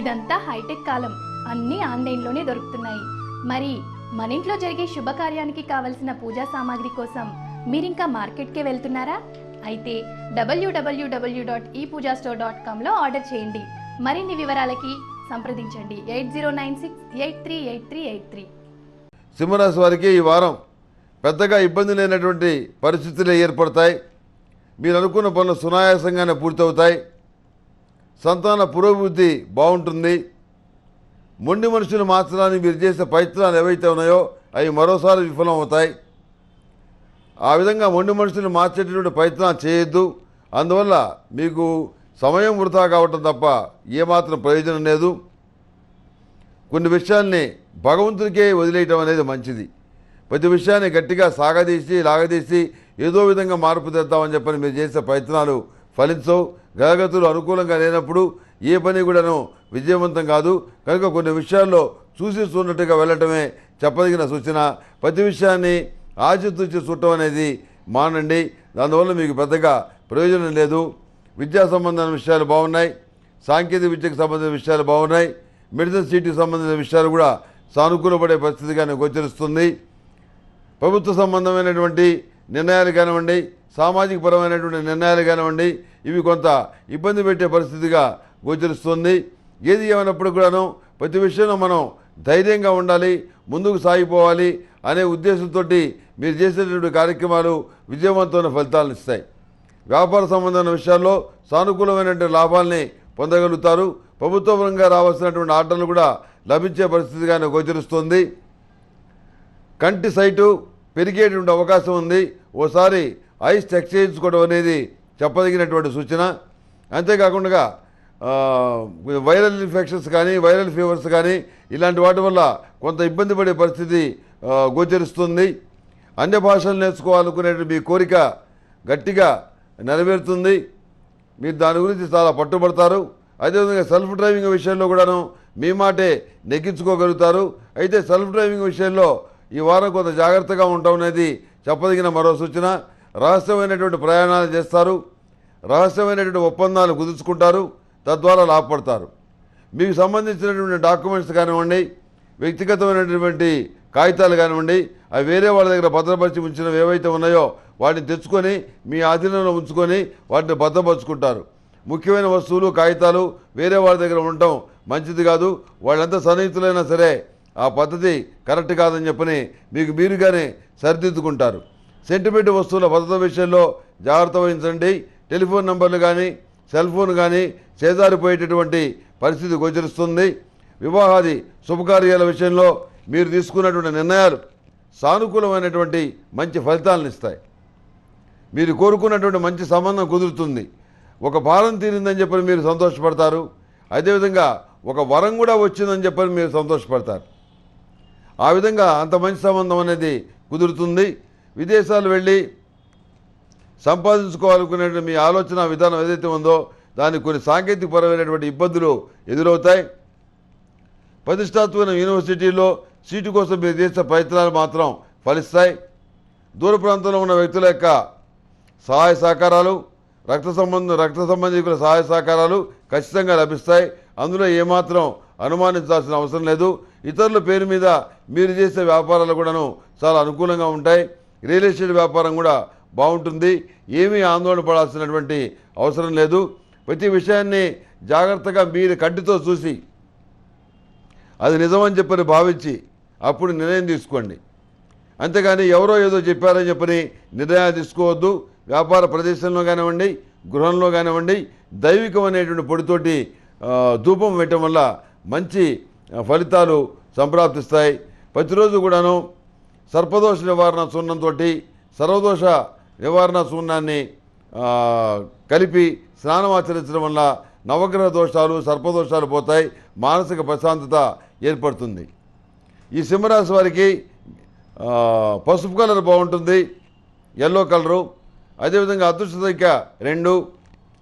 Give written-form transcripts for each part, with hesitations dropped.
ఇదంతా హైటెక్ కాలం, అన్నీ ఆన్లైన్లోనే దొరుకుతున్నాయి. మరి మన ఇంట్లో జరిగే శుభకార్యానికి కావలసిన పూజా సామాగ్రి కోసం మీరింకా మార్కెట్కే వెళ్తున్నారా? అయితే www.epoojastore.comలో ఆర్డర్ చేయండి. మరిన్ని వివరాలకి సంప్రదించండి 8096838383. సింహరాశి వారికి ఈ వారం పెద్దగా ఇబ్బంది లేనటువంటి పరిస్థితులు ఏర్పడతాయి. మీరు అనుకున్న పనులు సునాయాసంగానే పూర్తవుతాయి. సంతాన పురోభివృద్ధి బాగుంటుంది. మొండి మనుషులు మార్చడానికి మీరు చేసే ప్రయత్నాలు ఏవైతే ఉన్నాయో అవి మరోసారి విఫలం అవుతాయి. ఆ విధంగా మొండి మనుషులు మార్చేటటువంటి ప్రయత్నాలు చేయొద్దు. అందువల్ల మీకు సమయం వృధా కావటం తప్ప ఏమాత్రం ప్రయోజనం లేదు. కొన్ని విషయాల్ని భగవంతుడికే వదిలేయటం అనేది మంచిది. ప్రతి విషయాన్ని గట్టిగా లాగదీసి ఏదో విధంగా మార్పు తెద్దామని చెప్పని మీరు చేసే ప్రయత్నాలు ఫలించవు. గ్రహగతులు అనుకూలంగా లేనప్పుడు ఏ పని కూడాను విజయవంతం కాదు. కనుక కొన్ని విషయాల్లో చూసి చూడనట్టుగా వెళ్ళటమే చెప్పదగిన సూచన. ప్రతి విషయాన్ని ఆచితూచి చూడటం అనేది మానండి. దానివల్ల మీకు పెద్దగా ప్రయోజనం లేదు. విద్యా సంబంధమైన విషయాలు బాగున్నాయి. సాంకేతిక విద్యకు సంబంధించిన విషయాలు బాగున్నాయి. మెడిసిన్ సీట్కి సంబంధించిన విషయాలు కూడా సానుకూలపడే పరిస్థితిగానే గోచరిస్తుంది. ప్రభుత్వ సంబంధమైనటువంటి నిర్ణయాలు కానివ్వండి, సామాజిక పరమైనటువంటి నిర్ణయాలు కానివ్వండి, ఇవి కొంత ఇబ్బంది పెట్టే పరిస్థితిగా గోచరిస్తుంది. ఏది ఏమైనప్పుడు కూడాను ప్రతి విషయంలో మనం ధైర్యంగా ఉండాలి, ముందుకు సాగిపోవాలి అనే ఉద్దేశంతో మీరు చేసేటటువంటి కార్యక్రమాలు విజయవంతమైన ఫలితాలను ఇస్తాయి. వ్యాపార సంబంధమైన విషయాల్లో సానుకూలమైనటువంటి లాభాలని పొందగలుగుతారు. ప్రభుత్వ పరంగా రావాల్సినటువంటి ఆర్డర్లు కూడా లభించే పరిస్థితిగానే గోచరిస్తుంది. కంటి సైటు పెరిగేటువంటి అవకాశం ఉంది. ఓసారి ఐస్ చెక్ చేయించుకోవడం అనేది చెప్పదగినటువంటి సూచన. అంతేకాకుండా వైరల్ ఇన్ఫెక్షన్స్ కానీ, వైరల్ ఫీవర్స్ కానీ ఇలాంటి వాటి వల్ల కొంత ఇబ్బంది పడే పరిస్థితి గోచరిస్తుంది. అన్య భాషలు నేర్చుకోవాలనుకునే మీ కోరిక గట్టిగా నెరవేరుతుంది. మీరు దాని గురించి చాలా పట్టుబడతారు. అదేవిధంగా సెల్ఫ్ డ్రైవింగ్ విషయంలో కూడాను మీ మాటే నెగ్గించుకోగలుగుతారు. అయితే సెల్ఫ్ డ్రైవింగ్ విషయంలో ఈ వారం కొంత జాగ్రత్తగా ఉండటం అనేది చెప్పదగిన మరో సూచన. రహస్యమైనటువంటి ప్రయాణాలు చేస్తారు. రహస్యమైనటువంటి ఒప్పందాలు కుదుర్చుకుంటారు. తద్వారా లాభపడతారు. మీకు సంబంధించినటువంటి డాక్యుమెంట్స్ కానివ్వండి, వ్యక్తిగతమైనటువంటి కాగితాలు కానివ్వండి, అవి వేరే వాళ్ళ దగ్గర భద్రపరిచి ఉంచినవి ఏవైతే ఉన్నాయో వాటిని తెచ్చుకొని మీ ఆధీనంలో ఉంచుకొని వాటిని భద్రపరుచుకుంటారు. ముఖ్యమైన వస్తువులు, కాగితాలు వేరే వాళ్ళ దగ్గర ఉండటం మంచిది కాదు. వాళ్ళంత సన్నిహితులైనా సరే ఆ పద్ధతి కరెక్ట్ కాదని చెప్పని మీకు మీరుగానే సరిదిద్దుకుంటారు. సెంటిమెంట్ వస్తువుల భద్రత విషయంలో జాగ్రత్త వహించండి. టెలిఫోన్ నంబర్లు కానీ, సెల్ ఫోన్ కానీ చేజారిపోయేటటువంటి పరిస్థితి గోచరిస్తుంది. వివాహాది శుభకార్యాల విషయంలో మీరు తీసుకున్నటువంటి నిర్ణయాలు సానుకూలమైనటువంటి మంచి ఫలితాలను ఇస్తాయి. మీరు కోరుకున్నటువంటి మంచి సంబంధం కుదురుతుంది. ఒక భారం తీరిందని చెప్పని మీరు సంతోషపడతారు. అదేవిధంగా ఒక వరం కూడా వచ్చిందని చెప్పని మీరు సంతోషపడతారు. ఆ విధంగా అంత మంచి సంబంధం అనేది కుదురుతుంది. విదేశాలు వెళ్ళి సంపాదించుకోవాలనుకునే మీ ఆలోచన విధానం ఏదైతే ఉందో దానికి కొన్ని సాంకేతికపరమైనటువంటి ఇబ్బందులు ఎదురవుతాయి. ప్రతిష్టాత్మక యూనివర్సిటీల్లో సీటు కోసం మీరు చేసే ప్రయత్నాలు మాత్రం ఫలిస్తాయి. దూర ప్రాంతంలో ఉన్న వ్యక్తుల యొక్క సహాయ సహకారాలు, రక్త సంబంధికుల సహాయ సహకారాలు ఖచ్చితంగా లభిస్తాయి. అందులో ఏమాత్రం అనుమానించాల్సిన అవసరం లేదు. ఇతరుల పేరు మీద మీరు చేసే వ్యాపారాలు కూడాను చాలా అనుకూలంగా ఉంటాయి. రియల్ ఎస్టేట్ వ్యాపారం కూడా బాగుంటుంది. ఏమీ ఆందోళన పడాల్సినటువంటి అవసరం లేదు. ప్రతి విషయాన్ని జాగ్రత్తగా మీరు కంటితో చూసి అది నిజమని చెప్పని భావించి అప్పుడు నిర్ణయం తీసుకోండి. అంతేగాని ఎవరో ఏదో చెప్పారని చెప్పని నిర్ణయాలు తీసుకోవద్దు. వ్యాపార ప్రదేశంలో కానివ్వండి, గృహంలో కానివ్వండి, దైవికం అనేటువంటి పొడితోటి ధూపం వేయటం వల్ల మంచి ఫలితాలు సంప్రాప్తిస్తాయి. ప్రతిరోజు కూడాను సర్పదోష నివారణ చూర్ణంతో సర్వదోష నివారణ చూర్ణాన్ని కలిపి స్నానం ఆచరించడం వల్ల నవగ్రహ దోషాలు, సర్పదోషాలు పోతాయి. మానసిక ప్రశాంతత ఏర్పడుతుంది. ఈ సింహరాశి వారికి పసుపు కలర్ బాగుంటుంది, ఎల్లో కలరు. అదేవిధంగా అదృష్ట సంఖ్య 2.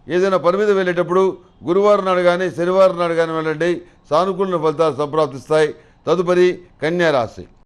ఏదైనా పని మీద వెళ్ళేటప్పుడు గురువారం నాడు కానీ, శనివారం నాడు కానీ వెళ్ళండి. సానుకూల ఫలితాలు సంప్రాప్తిస్తాయి. తదుపరి కన్యా రాశి.